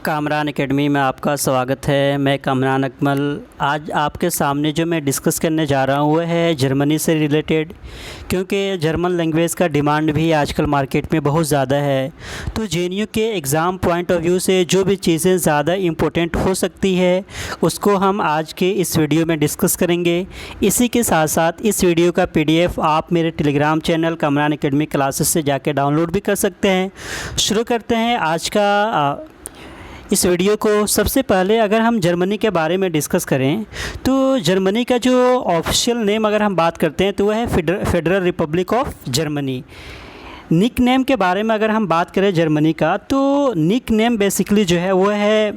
Kamran academy में आपका स्वागत है। मैं कामरान अकमल। आज आपके सामने जो मैं डिस्कस करने जा रहा हूँ वो है जर्मनी से रिलेटेड, क्योंकि जर्मन लैंग्वेज का डिमांड भी आजकल मार्केट में बहुत ज़्यादा है। तो जेएनयू के एग्ज़ाम पॉइंट ऑफ व्यू से जो भी चीज़ें ज़्यादा इम्पोर्टेंट हो सकती है उसको हम आज के इस वीडियो में डिस्कस करेंगे। इसी के साथ साथ इस वीडियो का PDF आप मेरे Telegram channel Kamran academy classes से जाके डाउनलोड भी कर सकते हैं। शुरू करते हैं आज का इस वीडियो को। सबसे पहले अगर हम जर्मनी के बारे में डिस्कस करें तो जर्मनी का जो ऑफिशियल नेम अगर हम बात करते हैं तो वह है Federal Republic of Germany. Nickname के बारे में अगर हम बात करें जर्मनी का, तो निक नेम बेसिकली जो है वो है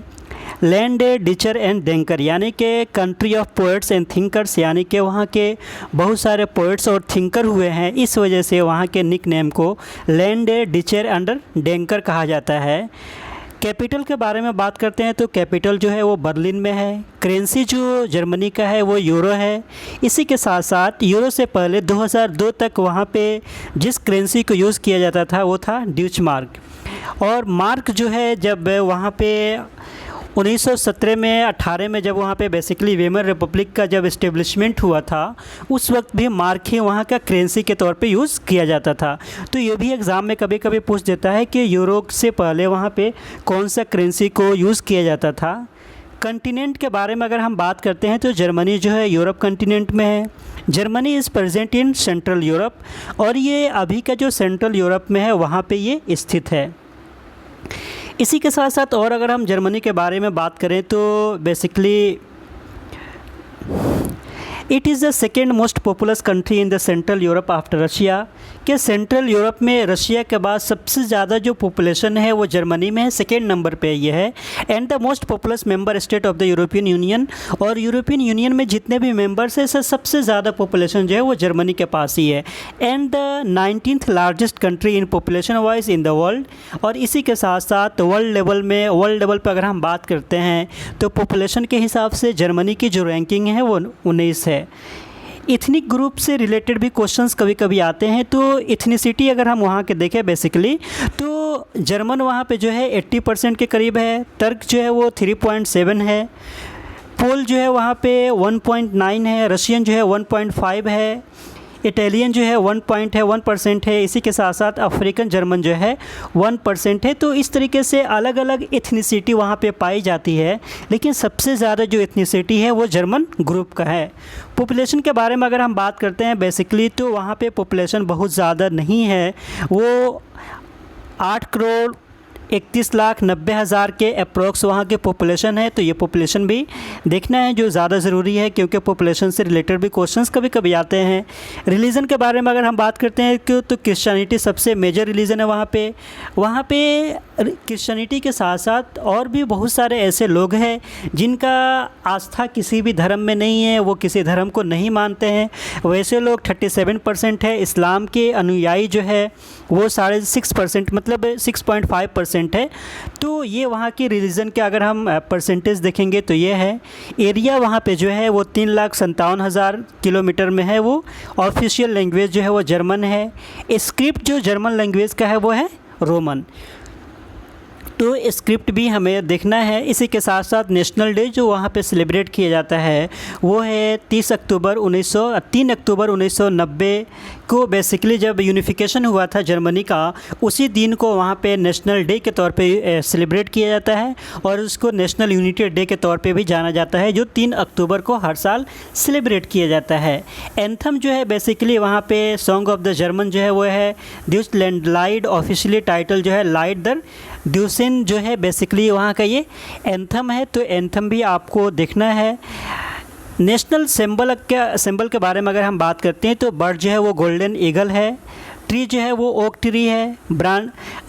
लैंड डिचर एंड डेंकर, यानी कि country of poets and thinkers, यानी कि वहाँ के बहुत सारे पोएट्स और थिंकर हुए हैं। इस वजह से वहाँ के निक नेम को लैंड डिचर एंड डेंकर कहा जाता है। कैपिटल के बारे में बात करते हैं तो कैपिटल जो है वो बर्लिन में है। करेंसी जो जर्मनी का है वो यूरो है। इसी के साथ साथ यूरो से पहले 2002 तक वहाँ पे जिस करेंसी को यूज़ किया जाता था वो था ड्यूच मार्क। और मार्क जो है जब वहाँ पे 1917 में 18 में जब वहाँ पे बेसिकली वेमर रिपब्लिक का जब इस्टेब्लिशमेंट हुआ था उस वक्त भी मार्क ही वहाँ का करेंसी के तौर पे यूज़ किया जाता था। तो ये भी एग्ज़ाम में कभी कभी पूछ देता है कि यूरो से पहले वहाँ पे कौन सा करेंसी को यूज़ किया जाता था। कंटिनेंट के बारे में अगर हम बात करते हैं तो जर्मनी जो है यूरोप कंटिनेंट में है। Germany is present in central Europe, और ये अभी का जो सेंट्रल यूरोप में है वहाँ पर ये स्थित है। इसी के साथ साथ और अगर हम जर्मनी के बारे में बात करें तो basically it is the second most populous country in the central Europe after Russia, कि सेंट्रल यूरोप में रशिया के बाद सबसे ज़्यादा जो पॉपुलेशन है वो जर्मनी में है, सेकेंड नंबर पे ये है। And the most populous member state of the European union, और यूरोपियन यूनियन में जितने भी मेंबर्स हैं सबसे ज़्यादा पॉपुलेशन जो है वो जर्मनी के पास ही है। And the 19th largest country in population wise in the world. और इसी के साथ साथ वर्ल्ड लेवल पर अगर हम बात करते हैं तो पॉपुलेशन के हिसाब से जर्मनी की जो रैंकिंग है वो 19 है। इथनिक ग्रुप से रिलेटेड भी क्वेश्चंस कभी कभी आते हैं। तो इथनिसिटी अगर हम वहाँ के देखें बेसिकली तो जर्मन वहाँ पे जो है 80% के करीब है। टर्क जो है वो 3.7 है। पोल जो है वहाँ पे 1.9 है। रशियन जो है 1.5 है। इटालियन जो है 1% है। इसी के साथ साथ अफ्रीकन जर्मन जो है 1% है। तो इस तरीके से अलग अलग इथनिसिटी वहाँ पे पाई जाती है, लेकिन सबसे ज़्यादा जो इथनिसिटी है वो जर्मन ग्रुप का है। पॉपुलेशन के बारे में अगर हम बात करते हैं बेसिकली तो वहाँ पे पॉपुलेशन बहुत ज़्यादा नहीं है। वो 8,31,90,000 के अप्रोक्स वहाँ के पॉपुलेशन है। तो ये पॉपुलेशन भी देखना है जो ज़्यादा ज़रूरी है, क्योंकि पॉपुलेशन से रिलेटेड भी क्वेश्चंस कभी कभी आते हैं। रिलीजन के बारे में अगर हम बात करते हैं तो क्रिश्चियनिटी सबसे मेजर रिलीजन है वहाँ पे क्रिश्चियनिटी के साथ साथ और भी बहुत सारे ऐसे लोग हैं जिनका आस्था किसी भी धर्म में नहीं है, वो किसी धर्म को नहीं मानते हैं। वैसे लोग 37% है। इस्लाम के अनुयायी जो है वो 6.5% मतलब 6.5% है। तो ये वहाँ की रिलीजन के अगर हम परसेंटेज देखेंगे तो ये है। एरिया वहाँ पे जो है वो 3,57,000 किलोमीटर में है। वो ऑफिशियल लैंग्वेज जो है वो जर्मन है। स्क्रिप्ट जो जर्मन लैंग्वेज का है वो है रोमन। तो स्क्रिप्ट भी हमें देखना है। इसी के साथ साथ नेशनल डे जो वहाँ पे सेलिब्रेट किया जाता है वो है 3 अक्टूबर 1990 को। बेसिकली जब यूनिफिकेशन हुआ था जर्मनी का उसी दिन को वहाँ पे नेशनल डे के तौर पे सेलिब्रेट किया जाता है, और उसको नेशनल यूनिटी डे के तौर पे भी जाना जाता है, जो 3 अक्टूबर को हर साल सेलिब्रेट किया जाता है। एंथम जो है बेसिकली वहाँ पे सॉन्ग ऑफ द जर्मन जो है वो है ड्यूस लैंड लाइड। ऑफिशियली टाइटल जो है लाइट दर ड्यूसिन जो है बेसिकली वहाँ का ये एंथम है। तो एंथम भी आपको देखना है। नेशनल सिंबल के बारे में अगर हम बात करते हैं तो बर्ड जो है वो गोल्डन ईगल है। ट्री जो है वो ओक ट्री है।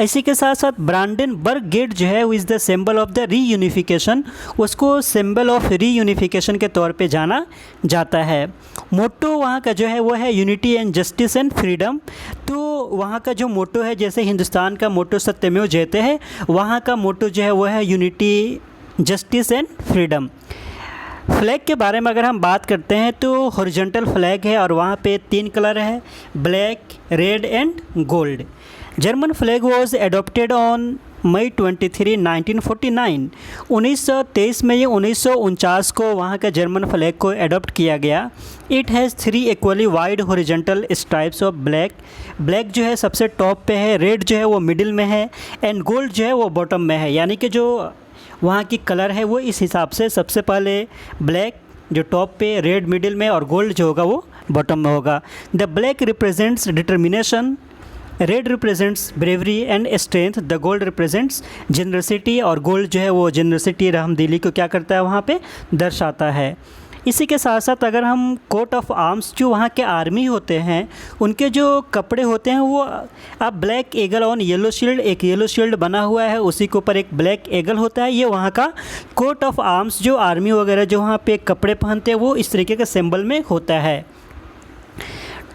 इसी के साथ साथ ब्रांडेनबर्ग गेट जो है वो is the symbol of the reunification, उसको सिंबल ऑफ रीयूनिफिकेशन के तौर पे जाना जाता है। मोटो वहाँ का जो है वो है unity and justice and freedom. तो वहाँ का जो मोटो है, जैसे हिंदुस्तान का मोटो सत्यमेव जयते है, वहाँ का मोटो जो है वो है unity justice and freedom. Flag के बारे में अगर हम बात करते हैं तो हॉरिजॉन्टल फ्लैग है और वहाँ पे 3 कलर है, black, red and gold. German flag was adopted on May 23, 1949। 1923 में ये 1949 को वहाँ का जर्मन फ्लैग को एडॉप्ट किया गया। It has 3 equally wide horizontal stripes of black. Black जो है सबसे टॉप पे है, रेड जो है वो मिडिल में है, एंड गोल्ड जो है वो बॉटम में है। यानी कि जो वहाँ की कलर है वो इस हिसाब से सबसे पहले ब्लैक जो टॉप पे, रेड मिडिल में, और गोल्ड जो होगा वो बॉटम में होगा। The black represents determination, red represents bravery and strength, the gold represents generosity, और गोल्ड जो है वो जनरसिटी, रहमदिली को क्या करता है वहाँ पे दर्शाता है। इसी के साथ साथ अगर हम कोट ऑफ आर्म्स, जो वहाँ के आर्मी होते हैं उनके जो कपड़े होते हैं वो अब black eagle on yellow shield, एक येलो शील्ड बना हुआ है उसी के ऊपर एक ब्लैक एगल होता है। ये वहाँ का कोट ऑफ आर्म्स, जो आर्मी वगैरह जो वहाँ पे कपड़े पहनते हैं वो इस तरीके के सिंबल में होता है।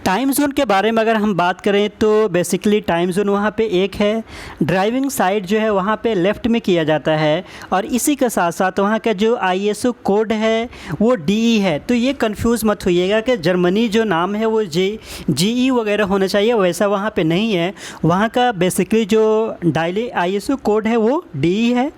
टाइम जोन के बारे में अगर हम बात करें तो बेसिकली टाइम जोन वहाँ पे एक है। ड्राइविंग साइड जो है वहाँ पे लेफ़्ट में किया जाता है, और इसी के साथ साथ वहाँ का जो ISO कोड है वो DE है। तो ये कंफ्यूज मत होइएगा कि जर्मनी जो नाम है वो GE वगैरह होना चाहिए, वैसा वहाँ पे नहीं है। वहाँ का बेसिकली जो ISO कोड है वो DE है।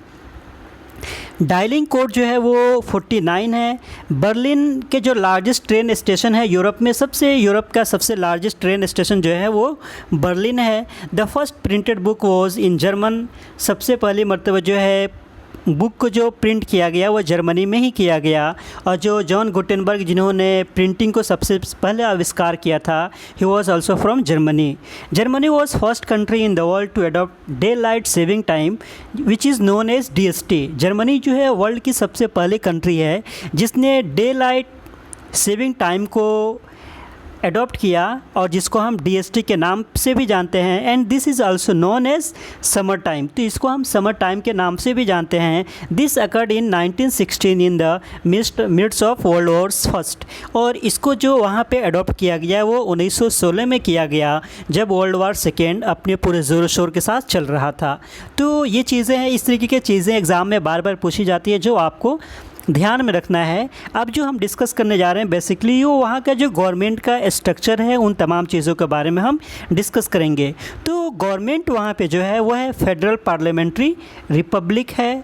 डायलिंग कोड जो है वो 49 है। बर्लिन के जो लार्जेस्ट ट्रेन स्टेशन है यूरोप में, यूरोप का सबसे लार्जेस्ट ट्रेन स्टेशन जो है वो बर्लिन है। The first printed book was in German, सबसे पहली मरतबा जो है बुक को जो प्रिंट किया गया वो जर्मनी में ही किया गया। और जो जॉन गुटेनबर्ग जिन्होंने प्रिंटिंग को सबसे पहले आविष्कार किया था, he was also from Germany. Germany was first country in the world to adopt daylight saving time which is known as DST। Germany जो है वर्ल्ड की सबसे पहली कंट्री है जिसने डे लाइट सेविंग टाइम को एडॉप्ट किया, और जिसको हम DST के नाम से भी जानते हैं। And this is also known as summer time, तो इसको हम समर टाइम के नाम से भी जानते हैं। This occurred in 1916 in the mids of World War first, और इसको जो वहाँ पे अडॉप्ट किया गया वो 1916 में किया गया जब वर्ल्ड वॉर सेकेंड अपने पूरे ज़ोर शोर के साथ चल रहा था। तो ये चीज़ें हैं, इस तरीके की चीज़ें एग्ज़ाम में बार बार पूछी जाती है जो आपको ध्यान में रखना है। अब जो हम डिस्कस करने जा रहे हैं बेसिकली वो वहाँ का जो गवर्नमेंट का स्ट्रक्चर है, उन तमाम चीज़ों के बारे में हम डिस्कस करेंगे। तो गवर्नमेंट वहाँ पे जो है वो है फेडरल पार्लियामेंट्री रिपब्लिक है।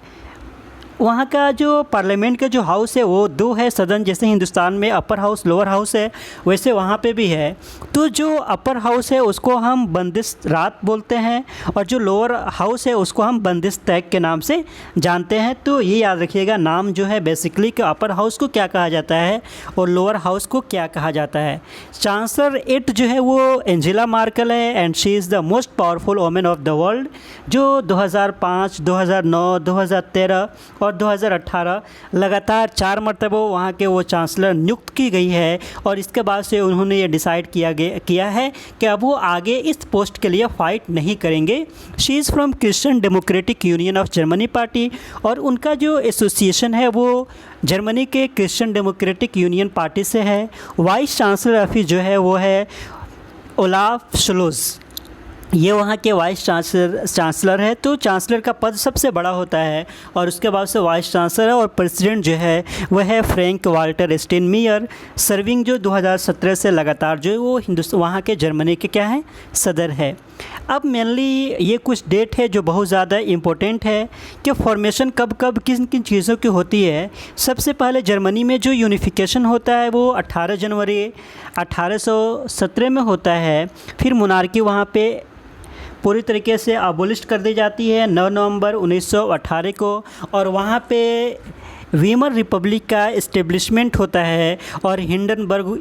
वहाँ का जो पार्लियामेंट का जो हाउस है वो 2 है सदन, जैसे हिंदुस्तान में अपर हाउस लोअर हाउस है वैसे वहाँ पे भी है। तो जो अपर हाउस है उसको हम बंदिश रात बोलते हैं, और जो लोअर हाउस है उसको हम बंदिश तैग के नाम से जानते हैं। तो ये याद रखिएगा नाम जो है बेसिकली कि अपर हाउस को क्या कहा जाता है और लोअर हाउस को क्या कहा जाता है। चांसलर इट जो है वो एंजेला मार्केल है, and she is the most powerful women of the world, जो 2005, 2009, 2013 और 2018 लगातार 4 मरतबा वहाँ के वो चांसलर नियुक्त की गई है। और इसके बाद से उन्होंने ये डिसाइड किया है कि अब वो आगे इस पोस्ट के लिए फ़ाइट नहीं करेंगे। She is from Christian democratic union of Germany party, और उनका जो एसोसिएशन है वो जर्मनी के क्रिश्चियन डेमोक्रेटिक यूनियन पार्टी से है। वाइस चांसलर ऑफिस जो है वो है ओलाफ शोल्ज़, ये वहाँ के वाइस चांसलर है। तो चांसलर का पद सबसे बड़ा होता है, और उसके बाद से वाइस चांसलर है, और प्रेसिडेंट जो है वह है फ्रैंक वाल्टर स्टेनमेयर, सर्विंग जो 2017 से लगातार जो है वो वहाँ के जर्मनी के क्या है सदर है। अब मेनली ये कुछ डेट है जो बहुत ज़्यादा इम्पोर्टेंट है कि फॉर्मेशन कब कब किन किन चीज़ों की होती है। सबसे पहले जर्मनी में जो यूनिफिकेशन होता है वो 18 जनवरी 1817 में होता है। फिर मोनार्की वहाँ पे पूरी तरीके से अबोलिश कर दी जाती है 9 नवंबर 1918 को, और वहाँ पे वीमर रिपब्लिक का इस्टेब्लिशमेंट होता है, और Hindenburg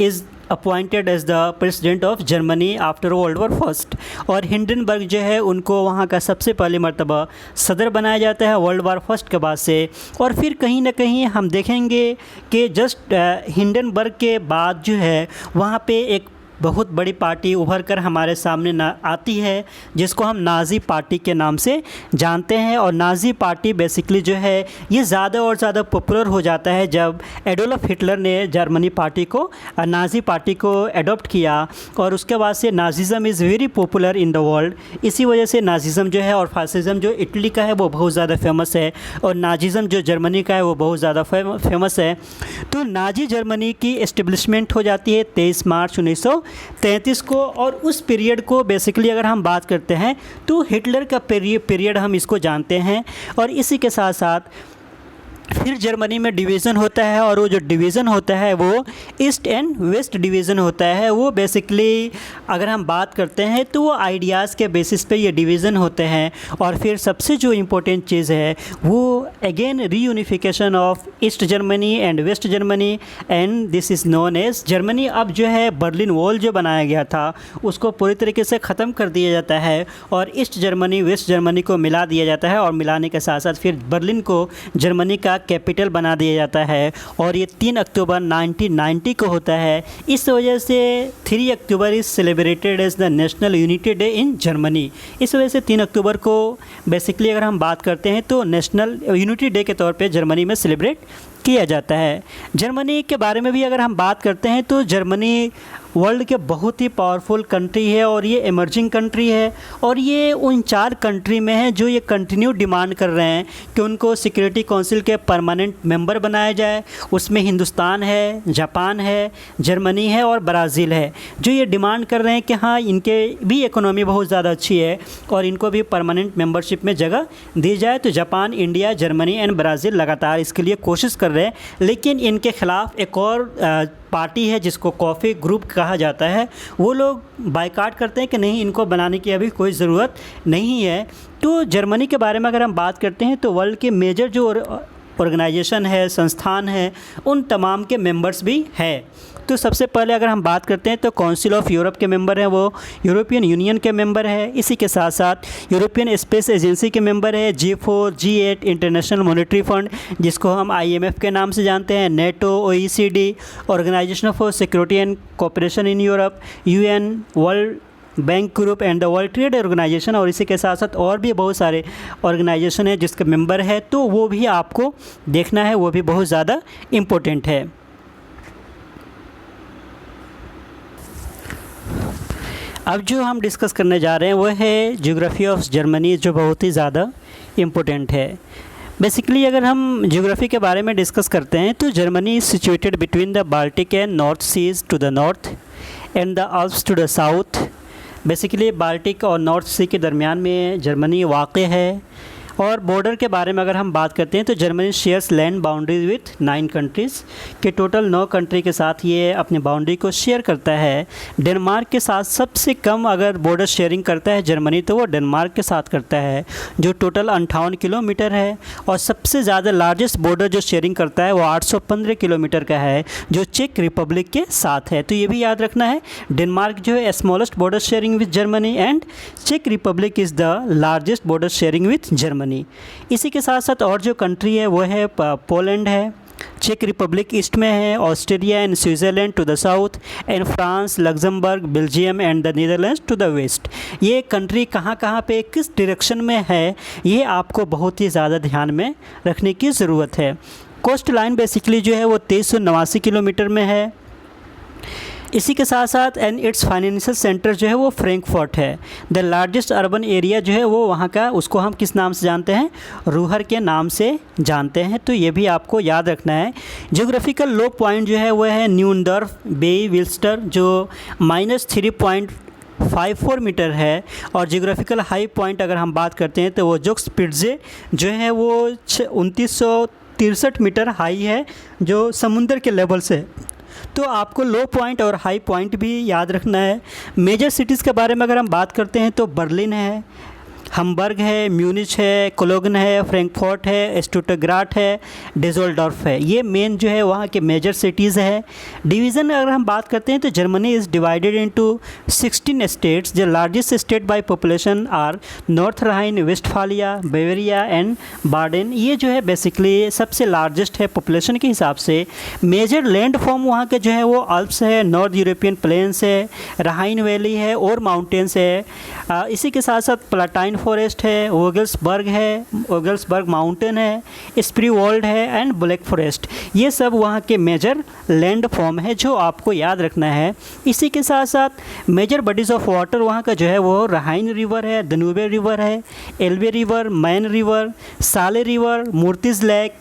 is appointed as the president of Germany after World War first, और हिंडनबर्ग जो है उनको वहाँ का सबसे पहले मरतबा सदर बनाया जाता है वर्ल्ड वॉर फर्स्ट के बाद से। और फिर कहीं ना कहीं हम देखेंगे कि जस्ट हिंडनबर्ग के बाद जो है वहाँ पे एक बहुत बड़ी पार्टी उभर कर हमारे सामने आती है जिसको हम नाज़ी पार्टी के नाम से जानते हैं। और नाज़ी पार्टी बेसिकली जो है ये ज़्यादा और ज़्यादा पॉपुलर हो जाता है जब एडोल्फ हिटलर ने जर्मनी पार्टी को नाज़ी पार्टी को एडॉप्ट किया, और उसके बाद से Nazism is very popular in the world. इसी वजह से नाज़िज़म जो है और फासिज़म जो इटली का है वो बहुत ज़्यादा फेमस है, और नाज़िज़म जो जर्मनी का है वो बहुत ज़्यादा फेमस है। तो नाज़ी जर्मनी की एस्टेब्लिशमेंट हो जाती है 23 मार्च 1933 को, और उस पीरियड को बेसिकली अगर हम बात करते हैं तो हिटलर का पीरियड हम इसको जानते हैं। और इसी के साथ साथ फिर जर्मनी में डिवीज़न होता है, और वो जो डिवीज़न होता है वो ईस्ट एंड वेस्ट डिवीज़न होता है। वो बेसिकली अगर हम बात करते हैं तो वो आइडियाज़ के बेसिस पे ये डिवीज़न होते हैं। और फिर सबसे जो इम्पोर्टेंट चीज़ है वो again reunification of East Germany and waste Germany, and this is known as Germany. अब जो है बर्लिन वॉल जो बनाया गया था उसको पूरी तरीके से ख़त्म कर दिया जाता है, और ईस्ट जर्मनी वेस्ट जर्मनी को मिला दिया जाता है, और मिलाने के साथ साथ फिर बर्लिन को जर्मनी का कैपिटल बना दिया जाता है। और ये 3 अक्टूबर 1990 को होता है। इस वजह से 3 October is celebrated as the national unity day in Germany. इस वजह से 3 अक्टूबर को बेसिकली अगर हम बात करते हैं तो नेशनल यूनिटी डे के तौर पे जर्मनी में सेलिब्रेट किया जाता है। जर्मनी के बारे में भी अगर हम बात करते हैं तो जर्मनी वर्ल्ड के बहुत ही पावरफुल कंट्री है, और ये इमर्जिंग कंट्री है, और ये उन 4 कंट्री में है जो ये कंटिन्यू डिमांड कर रहे हैं कि उनको सिक्योरिटी काउंसिल के परमानेंट मेंबर बनाया जाए। उसमें हिंदुस्तान है, जापान है, जर्मनी है और ब्राज़ील है, जो ये डिमांड कर रहे हैं कि हाँ इनके भी इकोनॉमी बहुत ज़्यादा अच्छी है और इनको भी परमानेंट मेंबरशिप में जगह दी जाए। तो Japan, India, Germany and Brazil लगातार इसके लिए कोशिश कर रहे हैं। लेकिन इनके ख़िलाफ़ एक और पार्टी है जिसको कॉफ़ी ग्रुप कहा जाता है, वो लोग बायकॉट करते हैं कि नहीं, इनको बनाने की अभी कोई ज़रूरत नहीं है। तो जर्मनी के बारे में अगर हम बात करते हैं तो वर्ल्ड के मेजर जो ऑर्गेनाइजेशन है, संस्थान है, उन तमाम के मेंबर्स भी है। तो सबसे पहले अगर हम बात करते हैं तो काउंसिल ऑफ यूरोप के मेंबर हैं, वो यूरोपियन यूनियन के मेंबर है। इसी के साथ साथ यूरोपियन स्पेस एजेंसी के मेंबर है, G4, G8, international monetary fund जिसको हम IMF के नाम से जानते हैं, NATO, OECD, organisation for security and cooperation in Europe, UN, world bank group and the world trade organisation, और इसी के साथ साथ और भी बहुत सारे ऑर्गेनाइजेशन है जिसके मेंबर है। तो वो भी आपको देखना है, वो भी बहुत ज़्यादा इम्पोर्टेंट है। अब जो हम डिस्कस करने जा रहे हैं वो है ज्योग्राफी ऑफ जर्मनी, जो बहुत ही ज़्यादा इम्पोर्टेंट है। बेसिकली अगर हम ज्योग्राफी के बारे में डिस्कस करते हैं तो Germany is situated between the Baltic and north seas to the north and the Alps to the south. Basically Baltic और नॉर्थ सी के दरमियान में जर्मनी वाक़ है। और बॉर्डर के बारे में अगर हम बात करते हैं तो Germany shares land boundaries with 9 countries के टोटल 9 कंट्री के साथ ये अपनी बाउंड्री को शेयर करता है। डेनमार्क के साथ सबसे कम अगर बॉर्डर शेयरिंग करता है जर्मनी तो वो डेनमार्क के साथ करता है, जो टोटल 58 किलोमीटर है। और सबसे ज़्यादा लार्जेस्ट बॉर्डर जो शेयरिंग करता है वो 815 किलोमीटर का है, जो चेक रिपब्लिक के साथ है। तो ये भी याद रखना है, डेनमार्क जो है smallest border sharing with Germany and चेक Republic is the largest border sharing with Germany. इसी के साथ साथ और जो कंट्री है वो है पोलैंड है, चेक रिपब्लिक ईस्ट में है, Australia and Switzerland to the south, and France, Luxembourg, Belgium and the Netherlands to the west. ये कंट्री कहाँ कहाँ पे किस डायरेक्शन में है ये आपको बहुत ही ज़्यादा ध्यान में रखने की ज़रूरत है। कोस्ट लाइन बेसिकली जो है वो 2389 किलोमीटर में है। इसी के साथ साथ एंड इट्स फाइनेंशियल सेंटर जो है वो फ्रैंकफर्ट है। द लार्जेस्ट अर्बन एरिया जो है वो वहाँ का, उसको हम किस नाम से जानते हैं, रूहर के नाम से जानते हैं। तो ये भी आपको याद रखना है। ज्योग्राफिकल लो पॉइंट जो है वो है न्यूनडर्फ बे विल्स्टर, जो -3.54 मीटर है। और ज्योग्राफिकल हाई पॉइंट अगर हम बात करते हैं तो वो जोक्सपिट्ज़े जो है वो 2963 मीटर हाई है, जो समुंदर के लेवल से। तो आपको लो पॉइंट और हाई पॉइंट भी याद रखना है। मेजर सिटीज़ के बारे में अगर हम बात करते हैं तो बर्लिन है, हम्बर्ग है, म्यूनिच है, कोलोगन है, फ्रैंकफर्ट है, स्टुटगार्ट है, डेज़ल्डोर्फ है। ये मेन जो है वहाँ के मेजर सिटीज़ है। डिवीज़न अगर हम बात करते हैं तो Germany is divided into 16 states. The largest state by population are North Rhine Westphalia, Bavaria and Baden. ये जो है बेसिकली सबसे लार्जेस्ट है पॉपुलेशन के हिसाब से। मेजर लैंड फॉर्म वहाँ के जो है वो अल्प्स है, नॉर्थ यूरोपियन प्लेन्स है, राइन वैली है और माउंटेन्स है। इसी के साथ साथ प्लाटाइन फॉरेस्ट है, ओगल्सबर्ग माउंटेन है, स्प्रीवॉल्ड है एंड ब्लैक फॉरेस्ट। ये सब वहाँ के मेजर लैंड फॉर्म है जो आपको याद रखना है। इसी के साथ साथ मेजर बॉडीज़ ऑफ वाटर वहाँ का जो है वो राइन रिवर है, दनूबे रिवर है, Elbe river, Main river, Saale river, Muritz lake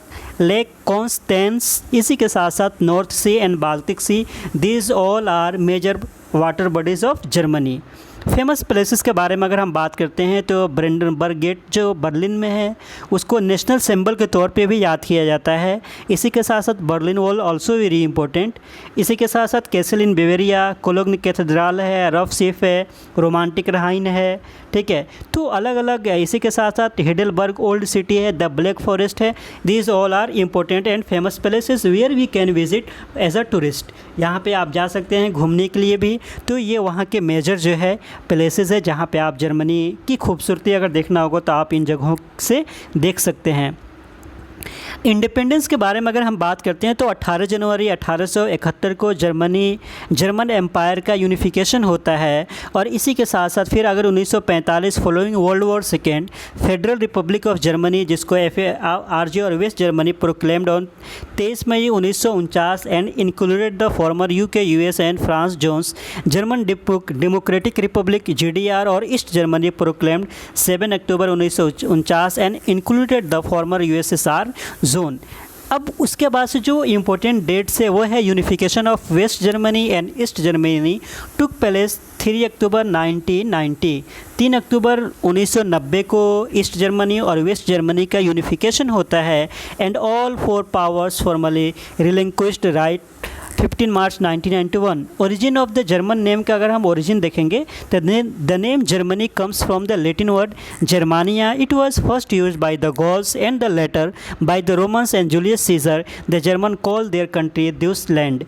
Constance. इसी के साथ साथ north sea and Baltic sea, these all are major water bodies of Germany. Famous places के बारे में अगर हम बात करते हैं तो ब्रेंडनबर्ग गेट जो बर्लिन में है उसको नेशनल सिंबल के तौर पे भी याद किया जाता है। इसी के साथ साथ Berlin wall also very important. इसी के साथ साथ कैसल इन बेवेरिया, कोलोग्न कैथेड्रल है, रफ सीफ है, रोमांटिक राइन है, ठीक है। तो अलग अलग, इसी के साथ साथ हेडेलबर्ग ओल्ड सिटी है, द ब्लैक फॉरेस्ट है। These all are important and famous places where we can visit as a tourist. यहाँ पे आप जा सकते हैं घूमने के लिए भी। तो ये वहाँ के मेजर जो है प्लेसेस है जहाँ पे आप जर्मनी की खूबसूरती अगर देखना होगा तो आप इन जगहों से देख सकते हैं। इंडिपेंडेंस के बारे में अगर हम बात करते हैं तो 18 जनवरी 1871 को जर्मन एम्पायर का यूनिफिकेशन होता है। और इसी के साथ साथ फिर अगर 1945 following world war second Federal Republic of Germany जिसको FARJ और West Germany proclaimed on 23 May 1949 and included the former UK, US and France zones. German Democratic Republic GDR और East Germany proclaimed 7 October 1949 and included the former USSR zone. अब उसके बाद से जो important dates है वो है unification of West Germany and East Germany took place 3 October 1990। 3 October 1990 को ईस्ट जर्मनी और वेस्ट जर्मनी का यूनिफिकेशन होता है and all 4 powers formally relinquished right 15 March 1991। Origin of the German name का अगर हम ओरिजिन देखेंगे तो the name Germany comes from the Latin word Germania. It was first used by the Gauls and the latter by the Romans and Julius Caesar. The German call their country Deutschland,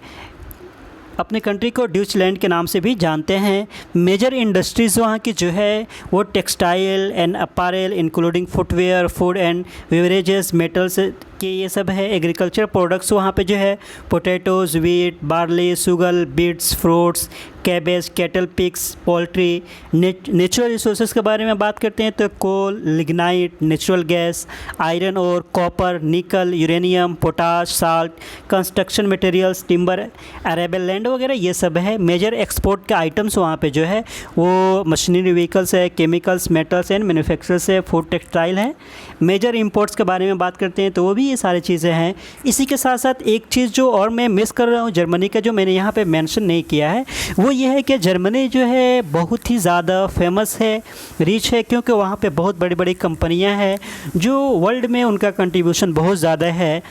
अपने country को ड्यूचलैंड के नाम से भी जानते हैं। Major industries वहाँ की जो है वो textile and apparel including footwear, food and beverages, metals के ये सब है। एग्रीकल्चर प्रोडक्ट्स वहाँ पे जो है potatoes, wheat, barley, sugar beets, fruits, cabbage, cattle, pigs, poultry. Natural resources के बारे में बात करते हैं तो coal, lignite, natural gas, iron और copper, nickel, uranium, potash, salt, construction materials, timber, arable land वगैरह ये सब है। मेजर एक्सपोर्ट के आइटम्स वहाँ पे जो है वो मशीनरी व्हीकल्स है, केमिकल्स, मेटल्स एंड मैन्युफैक्चरर्स है, फूड, टेक्सटाइल है। मेजर इंपोर्ट्स के बारे में बात करते हैं तो वो भी ये सारी चीज़ें हैं। इसी के साथ साथ एक चीज़ जो और मैं मिस कर रहा हूँ जर्मनी का जो मैंने यहाँ पे मेंशन नहीं किया है वो ये है कि जर्मनी जो है बहुत ही ज़्यादा फेमस है, रिच है, क्योंकि वहाँ पे बहुत बड़ी बड़ी कंपनियाँ हैं जो वर्ल्ड में उनका कंट्रीब्यूशन बहुत ज़्यादा है।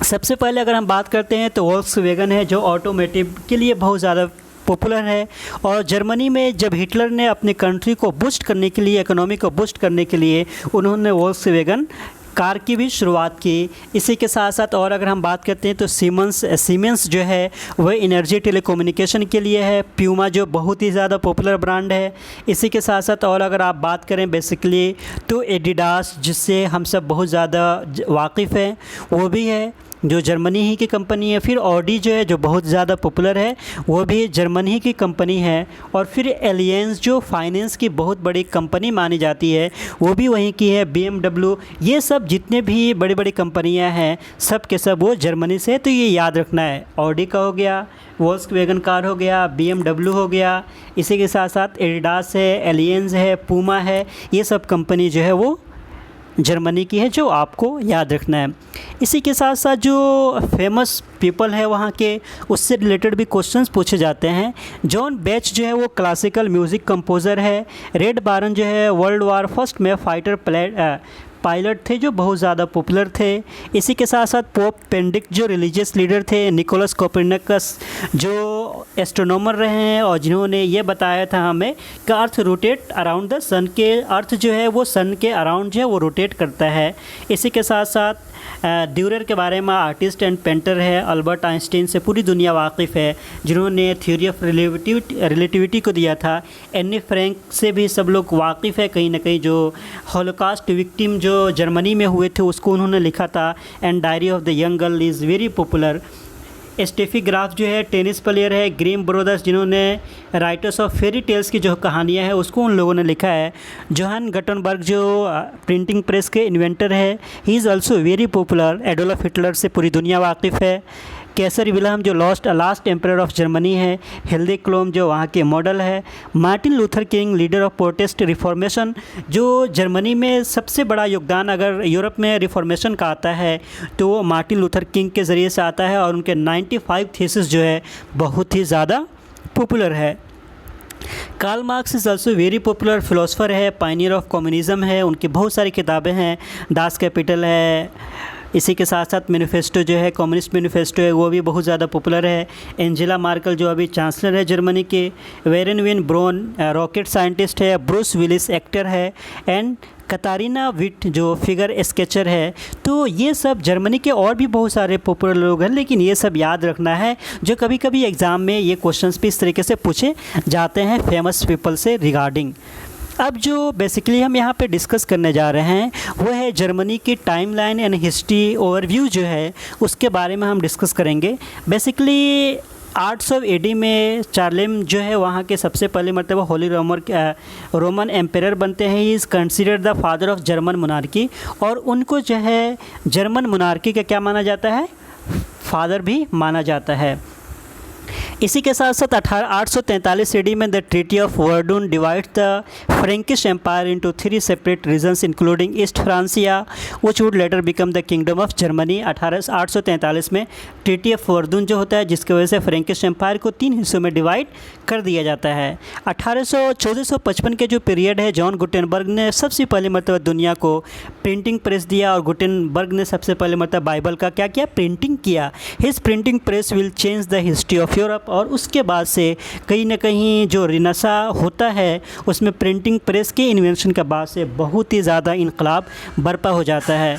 सबसे पहले अगर हम बात करते हैं तो वोल्क्सवैगन है जो ऑटोमेटिव के लिए बहुत ज़्यादा पॉपुलर है। और जर्मनी में जब हिटलर ने अपनी कंट्री को बूस्ट करने के लिए, इकोनॉमी को बूस्ट करने के लिए उन्होंने वोल्क्सवैगन कार की भी शुरुआत की। इसी के साथ साथ और अगर हम बात करते हैं तो सीमेंस जो है वह एनर्जी टेलीकम्युनिकेशन के लिए है। प्यूमा जो बहुत ही ज़्यादा पॉपुलर ब्रांड है। इसी के साथ साथ और अगर आप बात करें बेसिकली तो एडिडास जिससे हम सब बहुत ज़्यादा वाकिफ़ हैं वो भी है जो जर्मनी ही की कंपनी है। फिर ऑडी जो है जो बहुत ज़्यादा पॉपुलर है वो भी जर्मनी ही की कंपनी है। और फिर एलियंस जो फाइनेंस की बहुत बड़ी कंपनी मानी जाती है वो भी वहीं की है। BMW, ये सब जितने भी बड़ी बड़ी कंपनियां हैं सब के सब वो जर्मनी से है। तो ये याद रखना है, ऑडी का हो गया, वोल्क्सवैगन कार हो गया, BMW हो गया, इसी के साथ साथ एडिडास है, एलियंस है, पूमा है, ये सब कंपनी जो है वो जर्मनी की है जो आपको याद रखना है। इसी के साथ साथ जो फेमस पीपल है वहाँ के उससे रिलेटेड भी क्वेश्चंस पूछे जाते हैं। जॉन बेच जो है वो क्लासिकल म्यूज़िक कंपोज़र है। रेड बारन जो है वर्ल्ड वार फर्स्ट में फाइटर पायलट थे जो बहुत ज़्यादा पॉपुलर थे। इसी के साथ साथ पोप बेनेडिक्ट जो रिलीजियस लीडर थे। निकोलस कोपरनिकस जो एस्ट्रोनॉमर रहे हैं और जिन्होंने ये बताया था हमें कि अर्थ रोटेट अराउंड द सन, के अर्थ जो है वो सन के अराउंड जो है वो रोटेट करता है। इसी के साथ साथ ड्यूरर के बारे में आर्टिस्ट एंड पेंटर है। अल्बर्ट आइंस्टीन से पूरी दुनिया वाकिफ़ है जिन्होंने थ्योरी ऑफ रिलेटिविटी को दिया था। एनी फ्रैंक से भी सब लोग वाकिफ़ है कहीं ना कहीं, जो हॉलोकास्ट विक्टिम जो जर्मनी में हुए थे उसको उन्होंने लिखा था। And diary of the young girl is very popular. Steffi Graf जो है टेनिस प्लेयर है। ग्रीम ब्रदर्स जिन्होंने राइटर्स ऑफ फेरी टेल्स की जो कहानियाँ हैं उसको उन लोगों ने लिखा है। जोहान गटनबर्ग जो प्रिंटिंग प्रेस के इन्वेंटर है, he is also very popular. Adolf Hitler से पूरी दुनिया वाकिफ़ है। कैसर विल्हम जो लास्ट एम्परर ऑफ जर्मनी है। हेल्दी क्लोम जो वहाँ के मॉडल है। Martin Luther king leader of protest reformation, जो जर्मनी में सबसे बड़ा योगदान अगर यूरोप में रिफॉर्मेशन का आता है तो वो मार्टिन लूथर किंग के ज़रिए से आता है। और उनके 95 थीसिस जो है बहुत ही ज़्यादा पॉपुलर है। Karl Marx is also very popular philosopher है, पायनियर ऑफ कम्युनिज़्म है, उनकी बहुत सारी किताबें हैं, दास कैपिटल है। इसी के साथ साथ मैनिफेस्टो जो है, कम्युनिस्ट मैनिफेस्टो है, वो भी बहुत ज़्यादा पॉपुलर है। एंजेला मार्केल जो अभी चांसलर है जर्मनी के, वेरेन विन ब्रोन रॉकेट साइंटिस्ट है, ब्रूस विलिस एक्टर है, एंड कतारीना विट जो फिगर स्केचर है। तो ये सब जर्मनी के और भी बहुत सारे पॉपुलर लोग हैं, लेकिन ये सब याद रखना है जो कभी कभी एग्ज़ाम में ये क्वेश्चंस भी इस तरीके से पूछे जाते हैं फेमस पीपल से रिगार्डिंग। अब जो बेसिकली हम यहाँ पे डिस्कस करने जा रहे हैं वो है जर्मनी की टाइमलाइन एंड हिस्ट्री ओवरव्यू जो है उसके बारे में हम डिस्कस करेंगे। बेसिकली 800 एडी में चार्लेम जो है वहाँ के सबसे पहले मरतबा होली रोमन एम्पेरर बनते हैं। He is considered the father of German monarchy, और उनको जो है जर्मन मोनार्की का क्या माना जाता है, फादर भी माना जाता है। इसी के साथ साथ 843 एडी में the treaty of Verdun divide the Frankish empire into 3 separate regions including East Francia which would later become the kingdom of Germany. 843 में ट्रीटी ऑफ वर्डून जो होता है जिसकी वजह से फ्रेंकिश एम्पायर को 3 हिस्सों में डिवाइड कर दिया जाता है। 1455 के जो पीरियड है, जॉन गुटेनबर्ग ने सबसे पहले मतलब दुनिया को प्रिंटिंग प्रेस दिया, और गुटेनबर्ग ने सबसे पहले मतलब बाइबल का क्या किया, प्रिंटिंग किया। His printing press will change the history of Europe, और उसके बाद से कहीं ना कहीं जो रिनेसा होता है उसमें प्रिंटिंग प्रेस के इन्वेंशन के बाद से बहुत ही ज़्यादा इनकलाब बर्पा हो जाता है।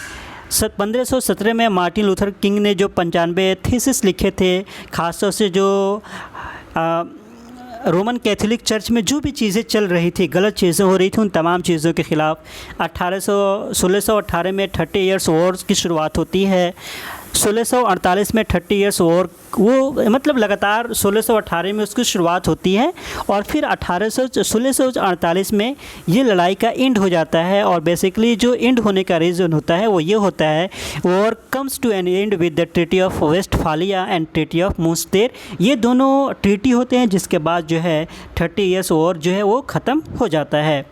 1517 में मार्टिन लूथर किंग ने जो 95 थीसिस लिखे थे, ख़ासतौर से जो रोमन कैथोलिक चर्च में जो भी चीज़ें चल रही थी, गलत चीज़ें हो रही थी, उन तमाम चीज़ों के ख़िलाफ़ 1618 में 30 ईयर्स वॉर की शुरुआत होती है। 1648 में 30 ईयर्स वॉर, वो मतलब लगातार 1618 में उसकी शुरुआत होती है, और फिर 1648 में ये लड़ाई का एंड हो जाता है। और बेसिकली जो एंड होने का रीज़न होता है वो ये होता है, war comes to an end with the treaty of Westphalia and treaty of Munster. ये दोनों ट्रीटी होते हैं जिसके बाद जो है 30 ईयर्स वॉर जो है वो ख़त्म हो जाता है।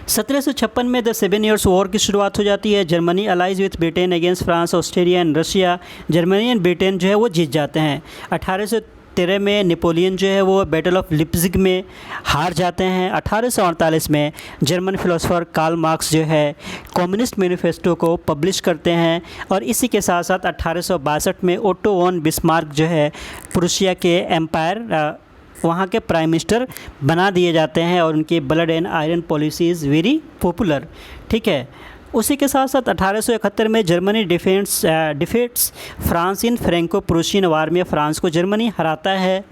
1756 में द 7 ईयर्स वॉर की शुरुआत हो जाती है। Germany allies with Britain against France, Australia and Russia. Germany and Britain जो है वो जीत जाते हैं। 1813 में नेपोलियन जो है वो बैटल ऑफ लिप्जिग में हार जाते हैं। 1848 में जर्मन फिलोसोफर कार्ल मार्क्स जो है कम्युनिस्ट मैनिफेस्टो को पब्लिश करते हैं, और इसी के साथ साथ 1862 में ओटो वॉन बिस्मार्क जो है प्रूशिया के एम्पायर वहाँ के प्राइम मिनिस्टर बना दिए जाते हैं, और उनकी blood and iron policy is very popular. ठीक है, उसी के साथ साथ 1871 में Germany defeats France in Franco Prussian war में फ्रांस को जर्मनी हराता है।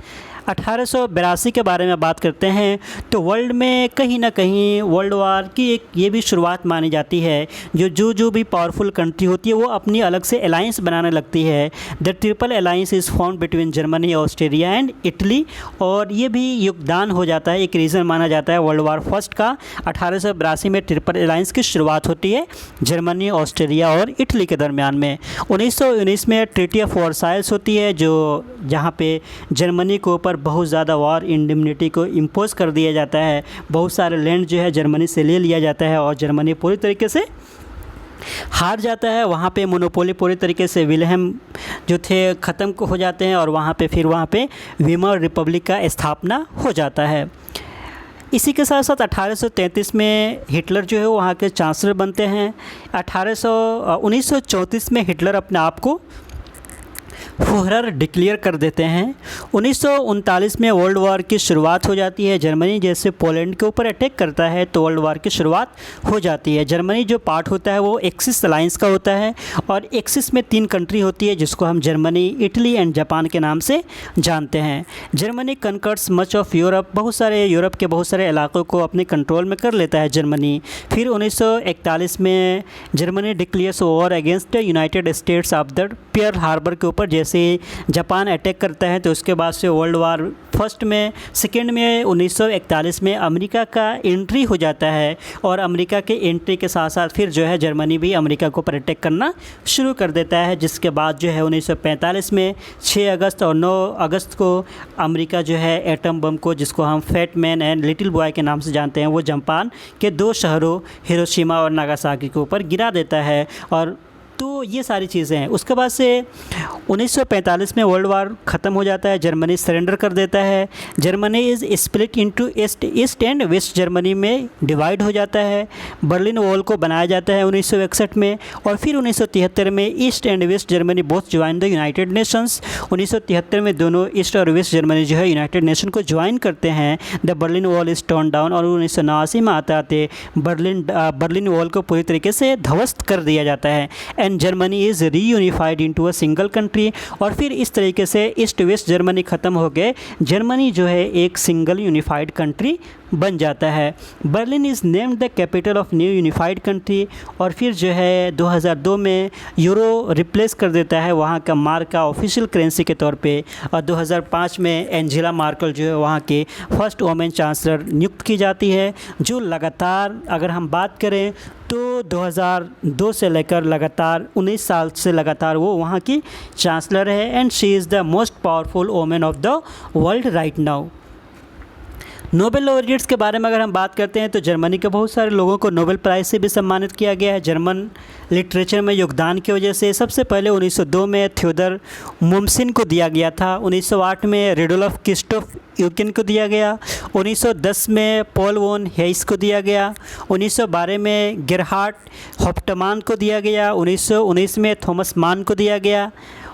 1882 के बारे में बात करते हैं तो वर्ल्ड में कहीं ना कहीं वर्ल्ड वार की एक ये भी शुरुआत मानी जाती है। जो भी पावरफुल कंट्री होती है वो अपनी अलग से अलाइंस बनाने लगती है। The triple alliance is form between Germany, Australia and Italy, और ये भी योगदान हो जाता है, एक रीज़न माना जाता है वर्ल्ड वार फर्स्ट का। 1882 में ट्रिपल अलाइंस की शुरुआत होती है जर्मनी, ऑस्ट्रेलिया और इटली के दरमियान में। 1919 में ट्रीटी ऑफ वर्साइल्स होती है, जो जहाँ पे जर्मनी के ऊपर बहुत ज़्यादा वॉर इंडेमनिटी को इम्पोज कर दिया जाता है। बहुत सारे लैंड जो है जर्मनी से ले लिया जाता है, और जर्मनी पूरी तरीके से हार जाता है। वहाँ पे मोनोपोली पूरी तरीके से विलेहम जो थे ख़त्म हो जाते हैं, और वहाँ पे वीमर रिपब्लिक का स्थापना हो जाता है। इसी के साथ साथ 1833 में हिटलर जो है वहाँ के चांसलर बनते हैं। 1934 में हिटलर अपने आप को फुहरर डिक्लेयर कर देते हैं। 1939 में वर्ल्ड वार की शुरुआत हो जाती है। जर्मनी जैसे पोलैंड के ऊपर अटैक करता है तो वर्ल्ड वार की शुरुआत हो जाती है। जर्मनी जो पार्ट होता है वो एक्सिस अलाइंस का होता है, और एक्सिस में 3 कंट्री होती है जिसको हम जर्मनी, इटली एंड जापान के नाम से जानते हैं। जर्मनी कनकर्स मच ऑफ यूरोप, बहुत सारे यूरोप के बहुत सारे इलाकों को अपने कंट्रोल में कर लेता है जर्मनी। फिर 1941 में Germany declares war against the United states of the Pearl Harbor के ऊपर। जैसे जापान अटैक करता है तो उसके बाद से वर्ल्ड वार फर्स्ट में, सेकेंड में 1941 में अमेरिका का एंट्री हो जाता है, और अमेरिका के एंट्री के साथ साथ फिर जो है जर्मनी भी अमेरिका को ऊपर अटैक करना शुरू कर देता है। जिसके बाद जो है 1945 में 6 अगस्त और 9 अगस्त को अमेरिका जो है एटम बम को, जिसको हम fat man and little boy के नाम से जानते हैं, वो जापान के 2 शहरों हिरोशिमा और नागासाकी के ऊपर गिरा देता है। और तो ये सारी चीज़ें हैं। उसके बाद से 1945 में वर्ल्ड वार ख़त्म हो जाता है, जर्मनी सरेंडर कर देता है। Germany is split into east and waste Germany में डिवाइड हो जाता है। बर्लिन वॉल को बनाया जाता है 1961 में, और फिर 1973 में east and waste Germany both join the United Nations. 1973 में दोनों ईस्ट और वेस्ट जर्मनी जो है यूनाइटेड नेशन को ज्वाइन करते हैं। The Berlin wall is turn down, और 1989 में आते आते बर्लिन वॉल को पूरी तरीके से ध्वस्त कर दिया जाता है। And Germany is reunified into a single country, और फिर इस तरीके से ईस्ट वेस्ट जर्मनी ख़त्म हो गए, जर्मनी जो है एक सिंगल यूनिफाइड कंट्री बन जाता है। Berlin is named the capital of new unified country, और फिर जो है 2002 में यूरो रिप्लेस कर देता है वहाँ का मार्क का ऑफिशियल करेंसी के तौर पे, और 2005 में एंजेला मार्केल जो है वहाँ के फर्स्ट वोमेन चांसलर नियुक्त की जाती है, जो लगातार अगर हम बात करें तो 2002 से लेकर लगातार 19 साल से लगातार वो वहाँ की चांसलर है। And she is the most powerful women of the world right now. Nobel laureates के बारे में अगर हम बात करते हैं तो जर्मनी के बहुत सारे लोगों को नोबेल प्राइज़ से भी सम्मानित किया गया है जर्मन लिटरेचर में योगदान की वजह से। सबसे पहले 1902 में थियोडर मोमसिन को दिया गया था, 1908 में रेडोल्फ क्रिस्टोफ यूकिन को दिया गया, 1910 में पॉल वॉन हेइस को दिया गया, 1912 में गेरहार्ड हॉप्टमान को दिया गया, 1919 में थॉमस मान को दिया गया,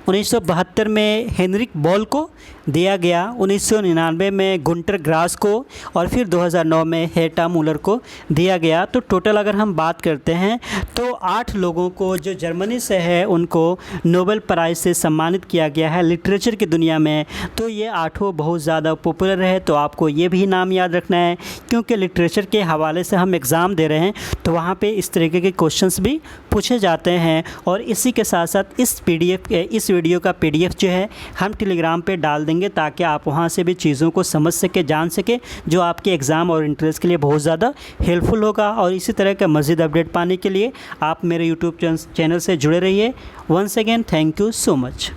1972 में हेनरिक बॉल को दिया गया, 1999 में गुंटर ग्रास को, और फिर 2009 में हेटा मुलर को दिया गया। तो टोटल अगर हम बात करते हैं तो 8 लोगों को जो जर्मनी से है उनको नोबेल प्राइज़ से सम्मानित किया गया है लिटरेचर की दुनिया में। तो ये 8 बहुत ज़्यादा पॉपुलर है, तो आपको ये भी नाम याद रखना है, क्योंकि लिटरेचर के हवाले से हम एग्ज़ाम दे रहे हैं तो वहाँ पे इस तरीके के क्वेश्चंस भी पूछे जाते हैं। और इसी के साथ साथ इस वीडियो का PDF जो है हम टेलीग्राम पे डाल देंगे, ताकि आप वहाँ से भी चीज़ों को समझ सके, जान सके, जो आपके एग्ज़ाम और इंटरेस्ट के लिए बहुत ज़्यादा हेल्पफुल होगा। और इसी तरह का मज़ीद अपडेट पाने के लिए आप मेरे YouTube चैनल से जुड़े रहिए। Once again thank you so much.